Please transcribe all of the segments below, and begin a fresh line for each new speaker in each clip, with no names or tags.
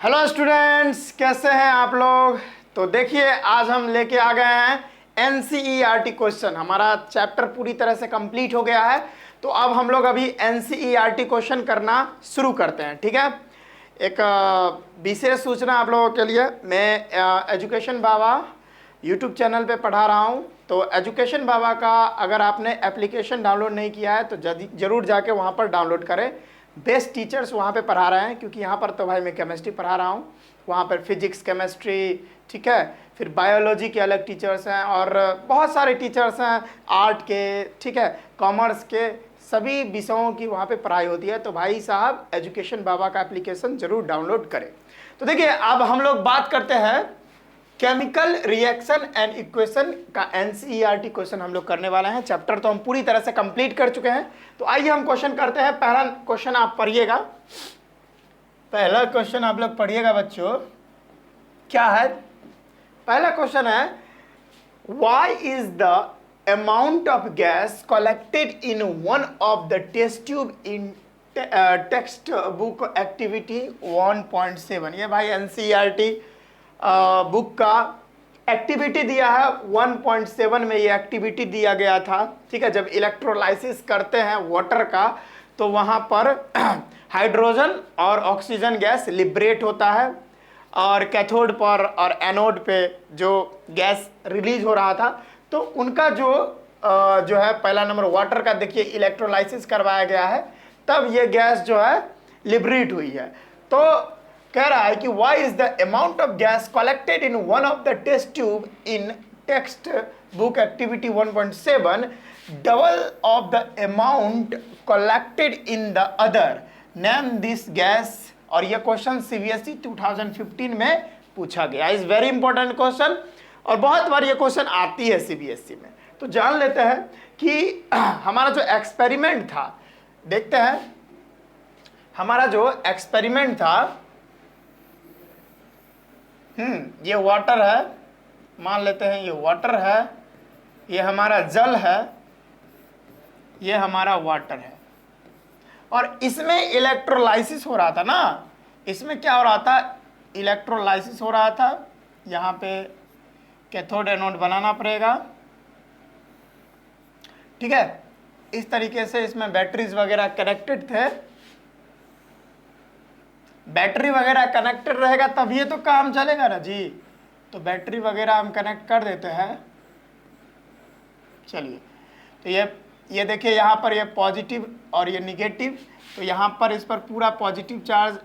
Hello students, कैसे हैं आप लोग। तो देखिए, आज हम लेके आ गए हैं एनसीईआरटी क्वेश्चन। हमारा चैप्टर पूरी तरह से कंप्लीट हो गया है, तो अब हम लोग अभी एनसीईआरटी क्वेश्चन करना शुरू करते हैं। ठीक है, एक विशेष सूचना आप लोगों के लिए। मैं एजुकेशन बाबा यूट्यूब चैनल पे पढ़ा रहा हूँ। तो एजुकेशन बाबा का अगर आपने एप्लीकेशन डाउनलोड नहीं किया है तो ज़रूर जाके वहाँ पर डाउनलोड करें। बेस्ट टीचर्स वहाँ पे पढ़ा रहे हैं, क्योंकि यहाँ पर तो भाई मैं केमिस्ट्री पढ़ा रहा हूँ, वहाँ पर फिजिक्स केमिस्ट्री, ठीक है, फिर बायोलॉजी के अलग टीचर्स हैं और बहुत सारे टीचर्स हैं, आर्ट के, ठीक है, कॉमर्स के, सभी विषयों की वहाँ पे पढ़ाई होती है। तो भाई साहब एजुकेशन बाबा का एप्लीकेशन ज़रूर डाउनलोड करें। तो देखिए, अब हम लोग बात करते हैं केमिकल रिएक्शन एंड इक्वेशन का एनसीईआरटी क्वेश्चन हम लोग करने वाले हैं। चैप्टर तो हम पूरी तरह से कंप्लीट कर चुके हैं। तो आइए हम क्वेश्चन करते हैं। पहला क्वेश्चन आप पढ़िएगा, पहला क्वेश्चन आप लोग पढ़िएगा बच्चों। क्या है पहला क्वेश्चन है, why is the amount of gas collected in one of the test tube in textbook activity 1.7। ये भाई एनसीईआरटी बुक का एक्टिविटी दिया है 1.7 में। ये एक्टिविटी दिया गया था, ठीक है। जब इलेक्ट्रोलाइसिस करते हैं वाटर का तो वहाँ पर हाइड्रोजन और ऑक्सीजन गैस लिबरेट होता है, और कैथोड पर और एनोड पे जो गैस रिलीज हो रहा था, तो उनका जो है पहला नंबर वाटर का देखिए इलेक्ट्रोलाइसिस करवाया गया है, तब ये गैस जो है लिबरेट हुई है। तो कह रहा है कि why is the amount of gas collected in one of the test tube in text book activity 1.7 double of the amount collected in the other, name this gas। और ये क्वेश्चन सीबीएसई 2015 में पूछा गया। इज वेरी इंपॉर्टेंट क्वेश्चन और बहुत बार ये question आती है सीबीएसई में। तो जान लेते हैं कि हमारा जो एक्सपेरिमेंट था, देखते हैं हमारा जो एक्सपेरिमेंट था। ये वाटर है, मान लेते हैं ये वाटर है, ये हमारा जल है, ये हमारा वाटर है, और इसमें इलेक्ट्रोलाइसिस हो रहा था ना। इसमें क्या हो रहा था, इलेक्ट्रोलाइसिस हो रहा था। यहाँ पे कैथोड एनोड बनाना पड़ेगा, ठीक है। इस तरीके से इसमें बैटरीज वगैरह कनेक्टेड थे। बैटरी वगैरह कनेक्टेड रहेगा तब ये तो काम चलेगा ना जी। तो बैटरी वगैरह हम कनेक्ट कर देते हैं। चलिए, तो ये देखिए यहाँ पर ये पॉजिटिव और ये निगेटिव। तो यहाँ पर इस पर पूरा पॉजिटिव चार्ज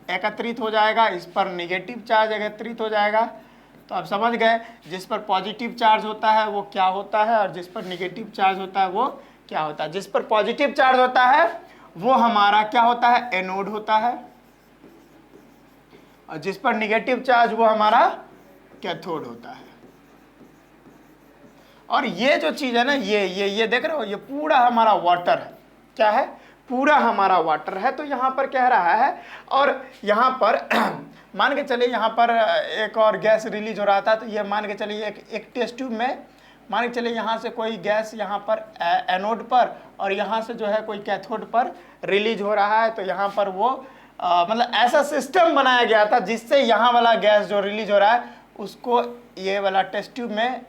एकत्रित हो जाएगा, इस पर निगेटिव चार्ज एकत्रित हो जाएगा। तो आप समझ गए, जिस पर पॉजिटिव चार्ज होता है वो क्या होता है, और जिस पर निगेटिव चार्ज होता है वो क्या होता है। जिस पर पॉजिटिव चार्ज होता है वो हमारा क्या होता है, एनोड होता है, और जिस पर निगेटिव चार्ज वो हमारा कैथोड होता है। और ये जो चीज है ना, ये देख रहे हो, ये पूरा हमारा वाटर है। क्या है, पूरा हमारा वाटर है। तो यहाँ पर कह रहा है, और यहाँ पर मान के चलिए यहाँ पर एक और गैस रिलीज हो रहा था। तो ये मान के चलिए एक टेस्ट ट्यूब में मान के चलिए यहाँ से कोई गैस यहाँ पर एनोड पर, और यहाँ से जो है कोई कैथोड पर रिलीज हो रहा है। तो यहाँ पर वो मतलब ऐसा सिस्टम बनाया गया था जिससे यहाँ वाला गैस जो रिलीज हो रहा है उसको ये वाला टेस्ट ट्यूब में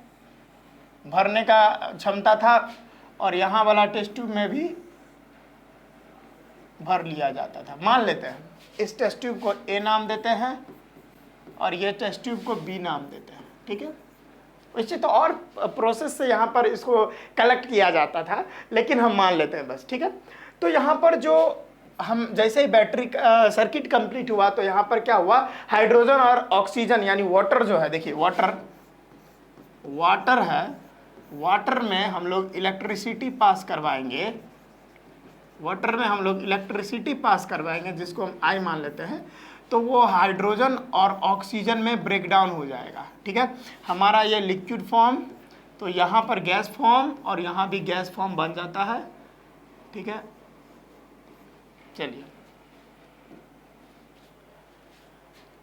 भरने का क्षमता था, और यहाँ वाला टेस्ट ट्यूब में भी भर लिया जाता था। मान लेते हैं इस टेस्ट ट्यूब को ए नाम देते हैं और ये टेस्ट ट्यूब को बी नाम देते हैं, ठीक है। वैसे तो और प्रोसेस से यहाँ पर इसको कलेक्ट किया जाता था, लेकिन हम मान लेते हैं बस, ठीक है। तो यहाँ पर जो हम जैसे ही बैटरी सर्किट कंप्लीट हुआ तो यहाँ पर क्या हुआ, हाइड्रोजन और ऑक्सीजन यानी वाटर जो है, देखिए वाटर है, वाटर में हम लोग इलेक्ट्रिसिटी पास करवाएंगे, वाटर में हम लोग इलेक्ट्रिसिटी पास करवाएंगे जिसको हम आई मान लेते हैं। तो वो हाइड्रोजन और ऑक्सीजन में ब्रेक डाउन हो जाएगा, ठीक है। हमारा ये लिक्विड फॉर्म, तो यहाँ पर गैस फॉर्म और यहाँ भी गैस फॉर्म बन जाता है, ठीक है। चलिए,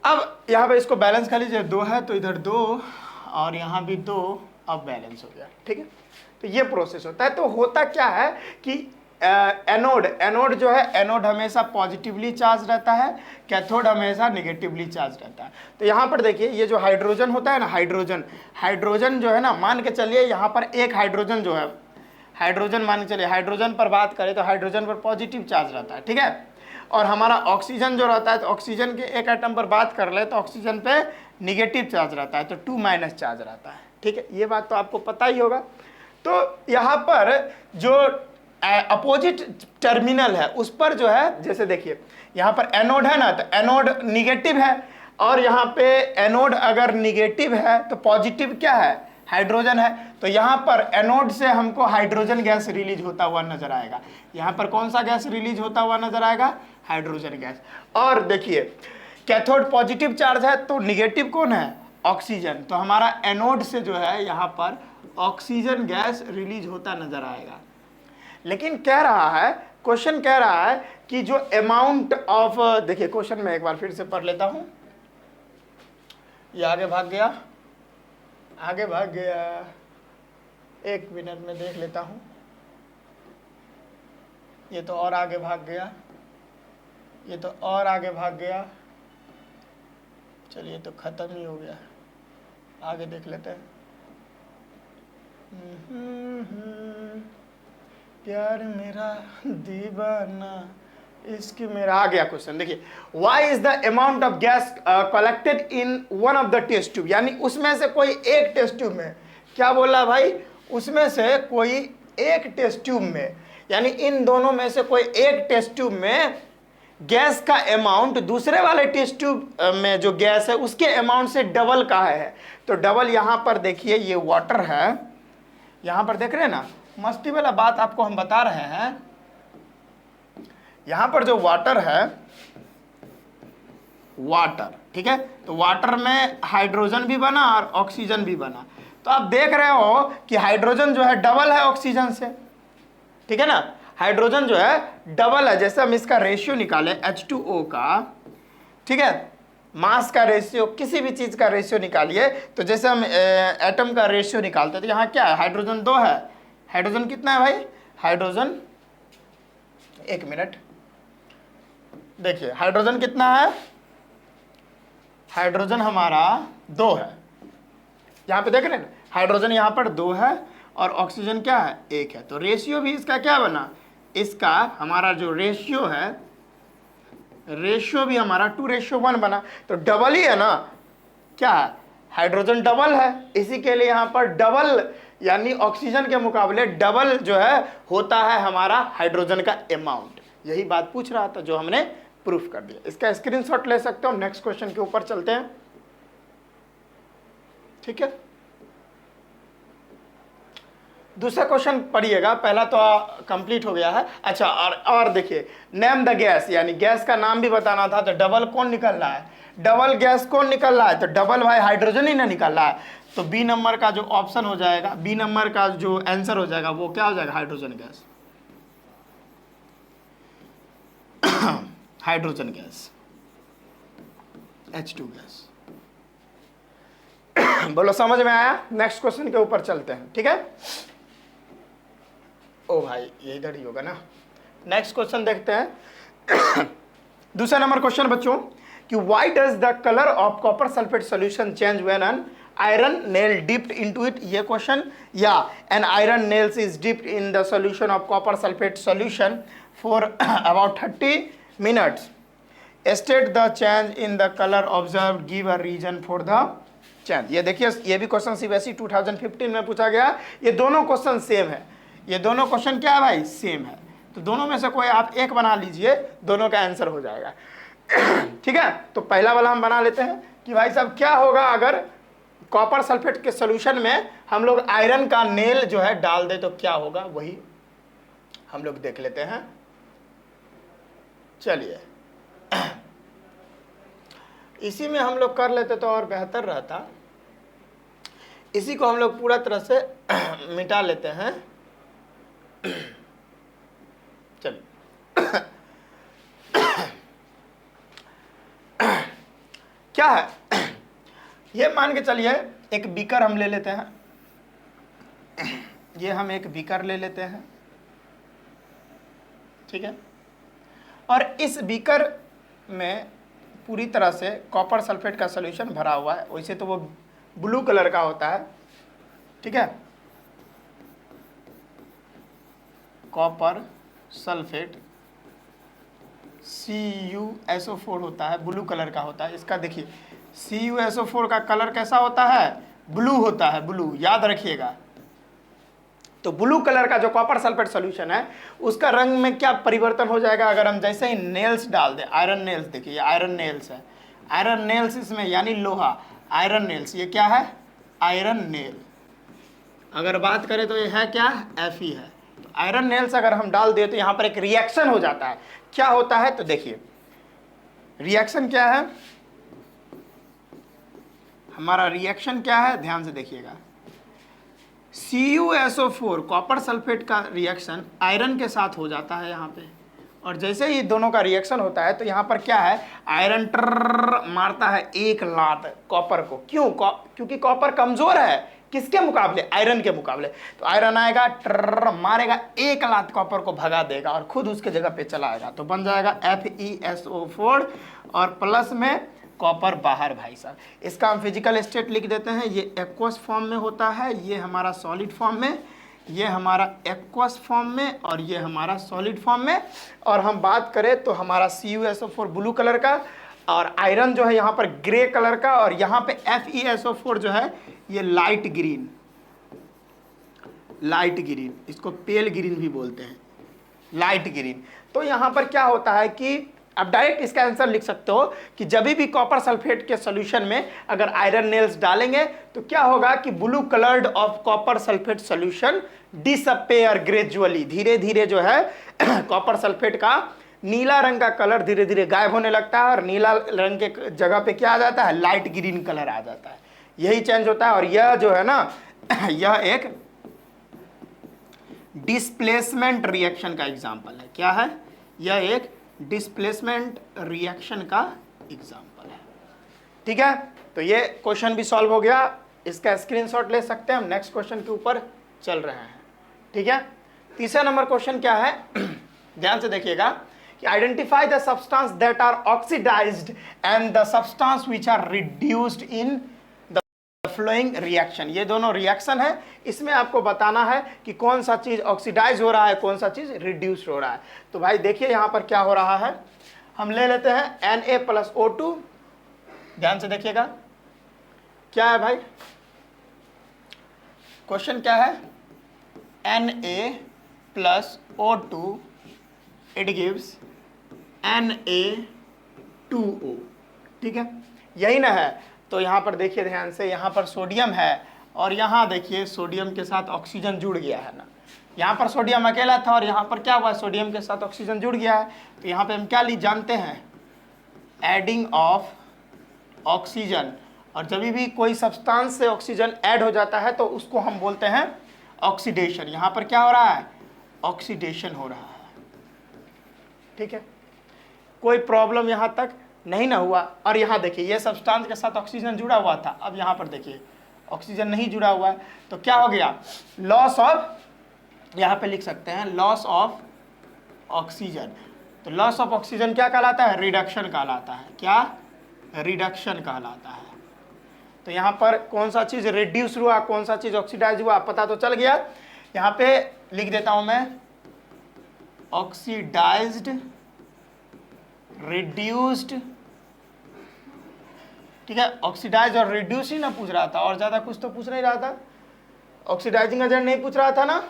अब यहाँ पे इसको बैलेंस कर लीजिए। 2 है तो इधर 2 और यहाँ भी 2, अब बैलेंस हो गया, ठीक है। तो ये प्रोसेस होता है। तो होता क्या है कि एनोड, एनोड जो है, एनोड हमेशा पॉजिटिवली चार्ज रहता है, कैथोड हमेशा निगेटिवली चार्ज रहता है। तो यहाँ पर देखिए ये जो हाइड्रोजन होता है ना, हाइड्रोजन, हाइड्रोजन जो है ना, मान के चलिए यहाँ पर एक हाइड्रोजन जो है, हाइड्रोजन मान के चलिए, हाइड्रोजन पर बात करें तो हाइड्रोजन पर पॉजिटिव चार्ज रहता है, ठीक है। और हमारा ऑक्सीजन जो रहता है, तो ऑक्सीजन के एक एटम पर बात कर ले तो ऑक्सीजन पे निगेटिव चार्ज रहता है, तो 2- चार्ज रहता है, ठीक है। ये बात तो आपको पता ही होगा। तो यहाँ पर जो अपोजिट टर्मिनल है उस पर जो है, जैसे देखिए यहाँ पर एनोड है ना, तो एनोड निगेटिव है, और यहाँ पे एनोड अगर निगेटिव है तो पॉजिटिव क्या है, हाइड्रोजन है। तो यहाँ पर एनोड से हमको हाइड्रोजन गैस रिलीज होता हुआ नजर आएगा। यहाँ पर कौन सा गैस रिलीज होता हुआ नजर आएगा, हाइड्रोजन गैस। और देखिए कैथोड पॉजिटिव चार्ज है, तो निगेटिव कौन है, ऑक्सीजन। तो हमारा एनोड से जो है यहाँ पर ऑक्सीजन गैस रिलीज होता नजर आएगा। लेकिन कह रहा है, क्वेश्चन कह रहा है कि जो अमाउंट ऑफ, देखिए क्वेश्चन में एक बार फिर से पढ़ लेता हूं, ये आगे भाग गया, आगे भाग गया, एक मिनट में देख लेता हूं, ये तो और आगे भाग गया, ये तो और आगे भाग गया, चलिए तो खत्म ही हो गया, आगे देख लेते हैं। प्यार मेरा दीवाना, इसकी मेरा, आ गया क्वेश्चन। देखिए why is the amount of gas collected in one of the test tube, यानी उसमें से कोई एक टेस्ट ट्यूब में, क्या बोला भाई, उसमें से कोई एक टेस्ट ट्यूब में, यानी इन दोनों में से कोई एक टेस्ट ट्यूब में गैस का अमाउंट दूसरे वाले टेस्ट ट्यूब में जो गैस है उसके अमाउंट से डबल का है। तो डबल यहां पर देखिए, ये वाटर है, यहां पर देख रहे हैं ना, मस्ती वाला बात आपको हम बता रहे हैं। यहां पर जो वाटर है, वाटर, ठीक है, तो वाटर में हाइड्रोजन भी बना और ऑक्सीजन भी बना। तो आप देख रहे हो कि हाइड्रोजन जो है डबल है ऑक्सीजन से, ठीक है ना, हाइड्रोजन जो है डबल है। जैसे हम इसका रेशियो निकाले H2O का, ठीक है, मास का रेशियो, किसी भी चीज का रेशियो निकालिए, तो जैसे हम एटम का रेशियो निकालते हैं, तो यहाँ क्या है, हाइड्रोजन 2 है, हाइड्रोजन कितना है भाई, हाइड्रोजन, एक मिनट देखिए, हाइड्रोजन कितना है, हाइड्रोजन हमारा 2 है, यहां पे देख रहे हैं ना, हाइड्रोजन यहां पर 2 है और ऑक्सीजन क्या है, 1 है। तो रेशियो भी इसका क्या बना, इसका हमारा जो रेशियो है, रेशियो भी हमारा 2:1 बना। तो डबल ही है ना, क्या है, हाइड्रोजन डबल है, इसी के लिए यहां पर डबल, यानी ऑक्सीजन के मुकाबले डबल जो है होता है हमारा हाइड्रोजन का अमाउंट। यही बात पूछ रहा था जो हमने प्रूफ कर दिया। इसका स्क्रीनशॉट ले सकते हो। नेक्स्ट क्वेश्चन के ऊपर चलते हैं, ठीक है। दूसरा क्वेश्चन पढ़िएगा, पहला तो कंप्लीट हो गया है। अच्छा, और देखिए, नेम द गैस, यानी गैस का नाम भी बताना था। तो डबल कौन निकल रहा है, डबल गैस कौन निकल रहा है, तो डबल भाई हाइड्रोजन ही ना निकल रहा है। तो बी नंबर का जो ऑप्शन हो जाएगा, बी नंबर का जो आंसर हो जाएगा वो क्या हो जाएगा, hydrogen gas, hydrogen gas, H2 gas. बोलो समझ में आया। नेक्स्ट क्वेश्चन के ऊपर चलते हैं, ठीक है। ओ भाई ये इधर ही होगा ना। नेक्स्ट क्वेश्चन देखते हैं। दूसरा नंबर क्वेश्चन बच्चों, कि why does the colour of copper sulphate solution change when an iron nail dipped into it, ये क्वेश्चन, या an iron nails is dipped in the solution of copper sulphate solution for about 30 minutes, state the change in the colour observe, give a reason for the change. ये देखिए, ये भी question CBSE 2015 में पूछा गया। ये दोनों क्वेश्चन सेम है, ये दोनों क्वेश्चन क्या है भाई, सेम है। तो दोनों में से कोई आप एक बना लीजिए, दोनों का आंसर हो जाएगा। ठीक है, तो पहला वाला हम बना लेते हैं कि भाई साहब क्या होगा अगर कॉपर सल्फेट के सॉल्यूशन में हम लोग आयरन का नेल जो है डाल दे, तो क्या होगा, वही हम लोग देख लेते हैं। चलिए, इसी में हम लोग कर लेते तो और बेहतर रहता। इसी को हम लोग पूरा तरह से मिटा लेते हैं। चलिए, क्या है, ये मान के चलिए एक बीकर हम ले लेते हैं। ये हम एक बीकर ले लेते हैं। ठीक है। और इस बीकर में पूरी तरह से कॉपर सल्फेट का सॉल्यूशन भरा हुआ है, वैसे तो वो ब्लू कलर का होता है, ठीक है। कॉपर सल्फेट CuSO4 होता है, ब्लू कलर का होता है। इसका देखिए CuSO4 का कलर कैसा होता है, ब्लू होता है, ब्लू, याद रखिएगा। तो ब्लू कलर का जो कॉपर सल्फेट सॉल्यूशन है उसका रंग में क्या परिवर्तन हो जाएगा अगर हम जैसे ही नेल्स डाल दें, आयरन नेल्स, देखिए ये आयरन नेल्स है, आयरन नेल्स इसमें यानी लोहा, आयरन नेल्स, ये क्या है, आयरन नेल। अगर बात करें तो ये है क्या, Fe है। तो आयरन नेल्स अगर हम डाल दें तो यहाँ पर एक रिएक्शन हो जाता है। क्या होता है, तो देखिए रिएक्शन क्या है, हमारा रिएक्शन क्या है, ध्यान से देखिएगा। CuSO4 कॉपर सल्फेट का रिएक्शन आयरन के साथ हो जाता है यहाँ पे, और जैसे ही दोनों का रिएक्शन होता है तो यहाँ पर क्या है, आयरन ट्र मारता है एक लात कॉपर को। क्यों, क्योंकि कॉपर कमजोर है, किसके मुकाबले, आयरन के मुकाबले। तो आयरन आएगा, ट्र मारेगा, एक लात कॉपर को भगा देगा और खुद उसके जगह पे चला आएगा, तो बन जाएगा FeSO4 और प्लस में कॉपर बाहर। भाई साहब इसका हम फिजिकल स्टेट लिख देते हैं, ये एक्वस फॉर्म में होता है, ये हमारा सॉलिड फॉर्म में, ये हमारा एक्वस फॉर्म में, और ये हमारा सॉलिड फॉर्म में। और हम बात करें तो हमारा CuSO4 ब्लू कलर का, और आयरन जो है यहाँ पर ग्रे कलर का, और यहाँ पे FeSO4 जो है ये लाइट ग्रीन, लाइट ग्रीन, इसको पेल ग्रीन भी बोलते हैं, लाइट ग्रीन। तो यहाँ पर क्या होता है कि अब डायरेक्ट इसका आंसर लिख सकते हो कि जब भी कॉपर सल्फेट के सॉल्यूशन में अगर आयरन नेल्स डालेंगे तो क्या होगा कि blue coloured of copper sulphate solution disappear gradually, धीरे धीरे जो है कॉपर सल्फेट का नीला रंग का कलर धीरे धीरे गायब होने लगता है, और नीला रंग के जगह पे क्या आ जाता है, लाइट ग्रीन कलर आ जाता है, यही चेंज होता है। और यह जो है ना यह एक डिस्प्लेसमेंट रिएक्शन का एग्जाम्पल है। क्या है, यह एक डिस्प्लेसमेंट रिएक्शन का एग्जाम्पल है, ठीक है। तो ये क्वेश्चन भी सॉल्व हो गया, इसका स्क्रीनशॉट ले सकते हैं। हम नेक्स्ट क्वेश्चन के ऊपर चल रहे हैं, ठीक है। तीसरा नंबर क्वेश्चन क्या है, ध्यान से देखिएगा कि identify the substance that are oxidised and the substance which are reduced in following reaction. ये दोनों रिएक्शन है, इसमें आपको बताना है कि कौन सा चीज ऑक्सीडाइज हो रहा है, कौन सा चीज रिड्यूस हो रहा है। तो भाई देखिए यहां पर क्या हो रहा है, हम ले लेते हैं Na+O2, ध्यान से देखिएगा क्या है भाई, क्वेश्चन क्या है, Na+O2 इट गिव्स Na2O, ठीक है, यही ना है। तो यहाँ पर देखिए ध्यान से, यहाँ पर सोडियम है और यहाँ देखिए सोडियम के साथ ऑक्सीजन जुड़ गया है ना, यहाँ पर सोडियम अकेला था और यहाँ पर क्या हुआ, सोडियम के साथ ऑक्सीजन जुड़ गया है। तो यहाँ पे हम क्या जानते हैं, एडिंग ऑफ ऑक्सीजन, और जब भी कोई सब्सटेंस से ऑक्सीजन ऐड हो जाता है तो उसको हम बोलते हैं ऑक्सीडेशन। यहाँ पर क्या हो रहा है, ऑक्सीडेशन हो रहा है, ठीक है। कोई प्रॉब्लम यहाँ तक नहीं ना हुआ। और यहाँ देखिए ये सब्सटेंस के साथ ऑक्सीजन जुड़ा हुआ था, अब यहाँ पर देखिए ऑक्सीजन नहीं जुड़ा हुआ है, तो क्या हो गया, लॉस ऑफ, यहाँ पे लिख सकते हैं लॉस ऑफ ऑक्सीजन। तो लॉस ऑफ ऑक्सीजन क्या कहलाता है, रिडक्शन कहलाता है। क्या, रिडक्शन कहलाता है। तो यहाँ पर कौन सा चीज रिड्यूस हुआ, कौन सा चीज ऑक्सीडाइज हुआ, पता तो चल गया। यहाँ पे लिख देता हूं मैं, ऑक्सीडाइज्ड, रिड्यूस्ड, ठीक है। ऑक्सीडाइज और रिड्यूस ही ना पूछ रहा था, और ज्यादा कुछ तो पूछ नहीं रहा था। ऑक्सीडाइजिंग एजेंट नहीं पूछ रहा था ना,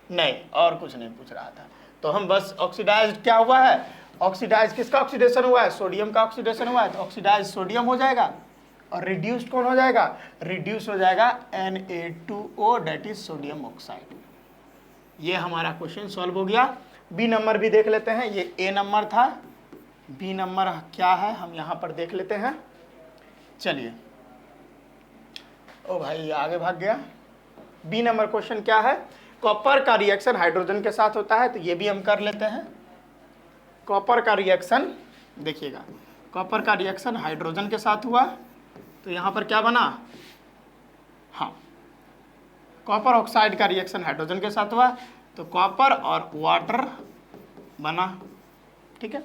नहीं, और कुछ नहीं पूछ रहा था। तो हम बस ऑक्सीडाइज क्या हुआ है, ऑक्सीडाइज किसका ऑक्सीडेशन हुआ है, सोडियम का ऑक्सीडेशन हुआ है, तो ऑक्सीडाइज सोडियम हो जाएगा, और रिड्यूस्ड कौन हो जाएगा, रिड्यूस हो जाएगा Na2O, that is sodium oxide. ये हमारा क्वेश्चन सॉल्व हो गया। बी नंबर भी देख लेते हैं, ये ए नंबर था, बी नंबर क्या है हम यहाँ पर देख लेते हैं। चलिए, ओ भाई आगे भाग गया। बी नंबर क्वेश्चन क्या है, कॉपर का रिएक्शन हाइड्रोजन के साथ होता है, तो ये भी हम कर लेते हैं। कॉपर का रिएक्शन देखिएगा, कॉपर का रिएक्शन हाइड्रोजन के साथ हुआ, तो यहाँ पर क्या बना, हाँ, कॉपर ऑक्साइड का रिएक्शन हाइड्रोजन के साथ हुआ, तो कॉपर और वाटर बना। ठीक है,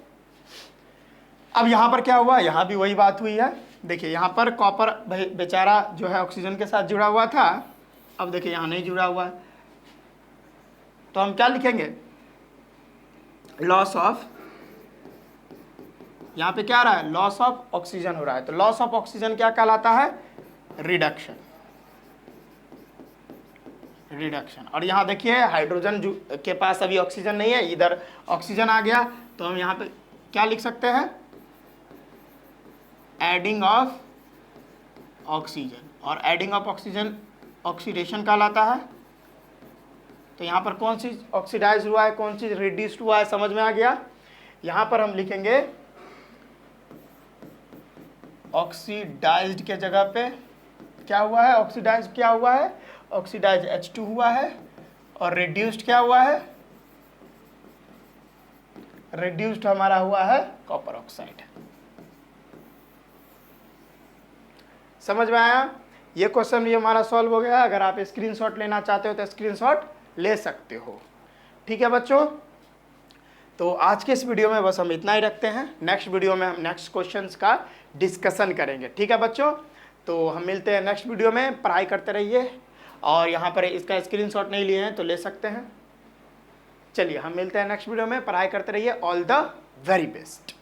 अब यहां पर क्या हुआ, यहां भी वही बात हुई है। देखिए यहां पर कॉपर बेचारा जो है ऑक्सीजन के साथ जुड़ा हुआ था, अब देखिए यहां नहीं जुड़ा हुआ है, तो हम क्या लिखेंगे, लॉस ऑफ, यहां पे क्या आ रहा है, लॉस ऑफ ऑक्सीजन हो रहा है, तो लॉस ऑफ ऑक्सीजन क्या कहलाता है, रिडक्शन। रिडक्शन। और यहाँ देखिए हाइड्रोजन के पास अभी ऑक्सीजन नहीं है, इधर ऑक्सीजन आ गया, तो हम यहाँ पे क्या लिख सकते हैं, एडिंग ऑफ ऑक्सीजन। और एडिंग ऑफ ऑक्सीजन ऑक्सीडेशन कहलाता है। तो यहाँ पर कौन चीज ऑक्सीडाइज हुआ है, कौन चीज रिड्यूस्ड हुआ है, समझ में आ गया। यहाँ पर हम लिखेंगे ऑक्सीडाइज्ड के जगह पे क्या हुआ है, ऑक्सीडाइज क्या हुआ है, ऑक्सीडाइज H2 हुआ है, और रिड्यूस्ड क्या हुआ है, रिड्यूस्ड हमारा हुआ है कॉपर ऑक्साइड। समझ में आया, ये क्वेश्चन भी हमारा सॉल्व हो गया। अगर आप स्क्रीनशॉट लेना चाहते हो तो स्क्रीनशॉट ले सकते हो। ठीक है बच्चों, तो आज के इस वीडियो में बस हम इतना ही रखते हैं। नेक्स्ट वीडियो में हम नेक्स्ट क्वेश्चंस का डिस्कशन करेंगे। ठीक है बच्चों, तो हम मिलते हैं नेक्स्ट वीडियो में। पढ़ाई करते रहिए, और यहाँ पर इसका स्क्रीनशॉट नहीं लिए हैं तो ले सकते हैं। चलिए हम मिलते हैं नेक्स्ट वीडियो में, पढ़ाई करते रहिए। All the very best.